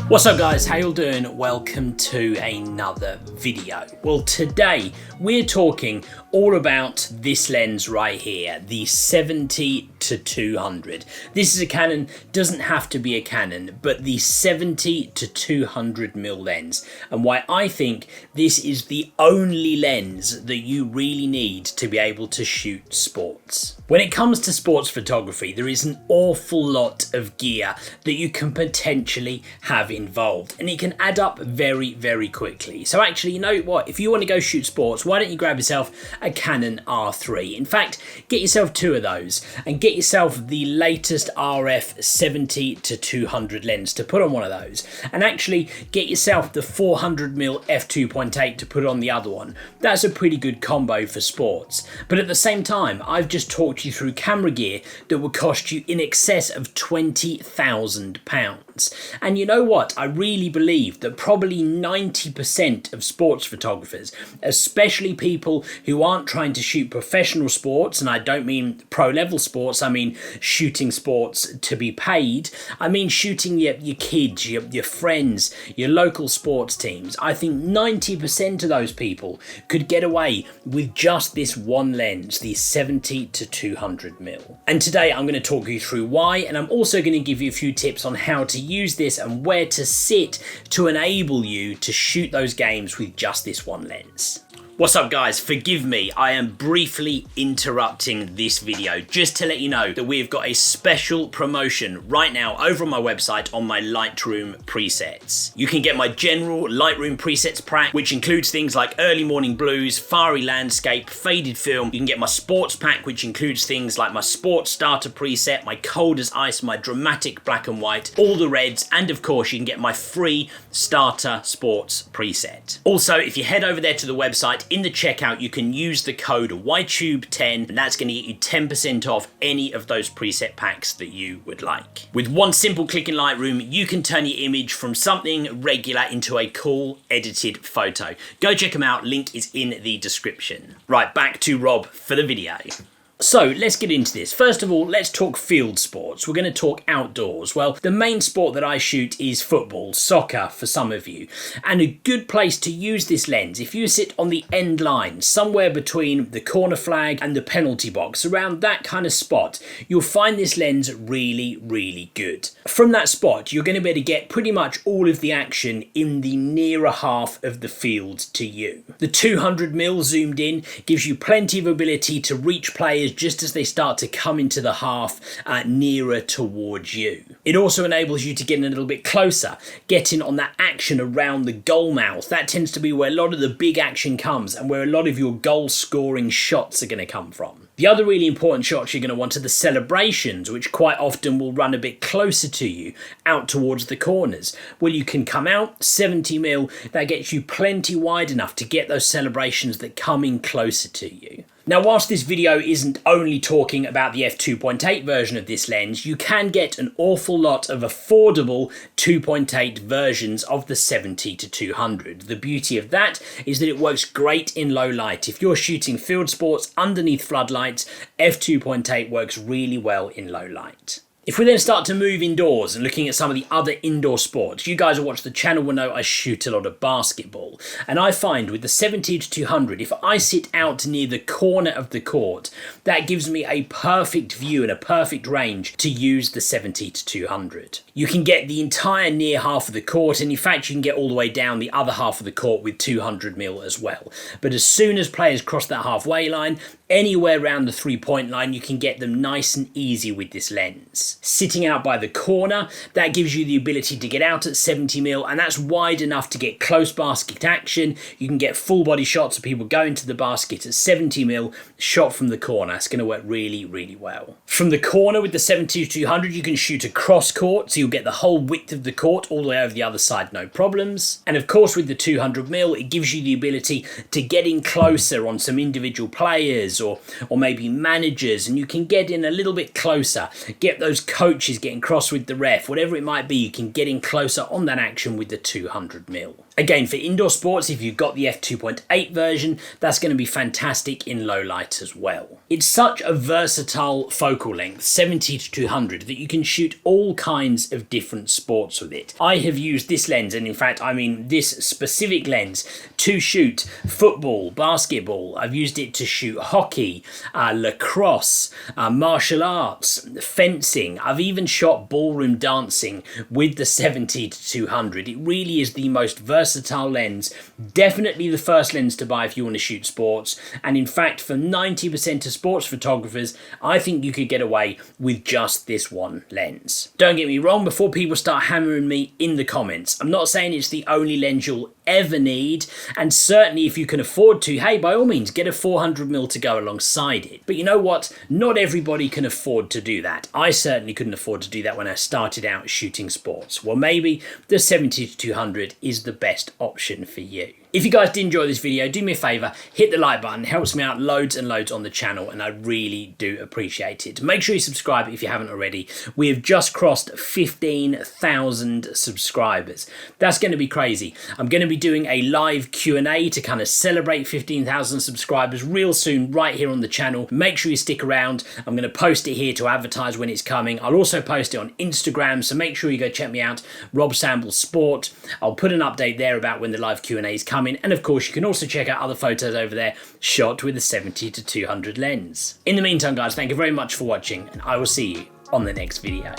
What's up guys, how you doing? Welcome to another video. Well, today we're talking all about this lens right here, the 70-200. This is a Canon, doesn't have to be a Canon, but the 70-200mm lens, and why I think this is the only lens that you really need to be able to shoot sports. When it comes to sports photography, there is an awful lot of gear that you can potentially have involved, and it can add up very, very quickly. So actually, you know what? If you want to go shoot sports, why don't you grab yourself a Canon R3? In fact, get yourself two of those and get yourself the latest RF 70-200 lens to put on one of those, and actually get yourself the 400mm f2.8 to put on the other one. That's a pretty good combo for sports. But at the same time, I've just talked you through camera gear that would cost you in excess of £20,000. And you know what? I really believe that probably 90% of sports photographers, especially people who aren't trying to shoot professional sports, and I don't mean pro level sports, I mean shooting sports to be paid, I mean shooting your kids, your friends, your local sports teams. I think 90% of those people could get away with just this one lens, the 70-200mm. And today I'm going to talk you through why, and I'm also going to give you a few tips on how to use this and where to sit to enable you to shoot those games with just this one lens. What's up guys, forgive me, I am briefly interrupting this video just to let you know that we've got a special promotion right now over on my website on my Lightroom presets. You can get my general Lightroom presets pack, which includes things like early morning blues, fiery landscape, faded film. You can get my sports pack, which includes things like my sports starter preset, my cold as ice, my dramatic black and white, all the reds, and of course you can get my free starter sports preset. Also, if you head over there to the website, in the checkout you can use the code YTube10 and that's going to get you 10% off any of those preset packs that you would like. With one simple click in Lightroom, you can turn your image from something regular into a cool edited photo. Go check them out, link is in the description. Right, back to Rob for the video. So let's get into this. First of all, let's talk field sports. We're going to talk outdoors. Well, the main sport that I shoot is football, soccer for some of you. And a good place to use this lens, if you sit on the end line, somewhere between the corner flag and the penalty box, around that kind of spot, you'll find this lens really, really good. From that spot, you're going to be able to get pretty much all of the action in the nearer half of the field to you. The 200mm zoomed in gives you plenty of ability to reach players just as they start to come into the half nearer towards you. It also enables you to get in a little bit closer, getting on that action around the goal mouth. That tends to be where a lot of the big action comes and where a lot of your goal scoring shots are going to come from. The other really important shots you're going to want are the celebrations, which quite often will run a bit closer to you, out towards the corners. Well, you can come out 70mm, that gets you plenty wide enough to get those celebrations that come in closer to you. Now, whilst this video isn't only talking about the f2.8 version of this lens, you can get an awful lot of affordable 2.8 versions of the 70-200. The beauty of that is that it works great in low light. If you're shooting field sports underneath floodlights, f2.8 works really well in low light. If we then start to move indoors and looking at some of the other indoor sports, you guys who watch the channel will know I shoot a lot of basketball. And I find with the 70-200, if I sit out near the corner of the court, that gives me a perfect view and a perfect range to use the 70-200. You can get the entire near half of the court, and in fact you can get all the way down the other half of the court with 200mm as well. But as soon as players cross that halfway line, anywhere around the 3-point line, you can get them nice and easy with this lens. Sitting out by the corner, that gives you the ability to get out at 70mm, and that's wide enough to get close basket action. You can get full body shots of people going to the basket at 70mm, shot from the corner. It's going to work really, really well. From the corner with the 70-200, you can shoot across court, so you'll get the whole width of the court all the way over the other side, no problems. And of course with the 200mm, it gives you the ability to get in closer on some individual players players or maybe managers, and you can get in a little bit closer, get those coaches getting cross with the ref, whatever it might be, you can get in closer on that action with the 200mm. Again, for indoor sports, if you've got the f2.8 version, that's going to be fantastic in low light as well. It's such a versatile focal length, 70 to 200, that you can shoot all kinds of different sports with it. I have used this lens, and in fact, I mean this specific lens, to shoot football, basketball. I've used it to shoot hockey, lacrosse, martial arts, fencing. I've even shot ballroom dancing with the 70 to 200. It really is the most versatile lens. Definitely the first lens to buy if you want to shoot sports. And in fact, for 90% of sports photographers, I think you could get away with just this one lens. Don't get me wrong, before people start hammering me in the comments, I'm not saying it's the only lens you'll ever need, and certainly if you can afford to, hey, by all means, get a 400mm to go alongside it. But you know what? Not everybody can afford to do that. I certainly couldn't afford to do that when I started out shooting sports. Well, maybe the 70 to 200 is the best option for you. If you guys did enjoy this video, do me a favour, hit the like button. It helps me out loads and loads on the channel, and I really do appreciate it. Make sure you subscribe if you haven't already. We have just crossed 15,000 subscribers. That's going to be crazy. I'm going to be doing a live Q&A to kind of celebrate 15,000 subscribers real soon right here on the channel. Make sure you stick around. I'm going to post it here to advertise when it's coming. I'll also post it on Instagram, so make sure you go check me out, Rob Sample Sport. I'll put an update there about when the live Q&A is coming. And of course, you can also check out other photos over there shot with a 70 to 200 lens. In the meantime, guys, thank you very much for watching, and I will see you on the next video.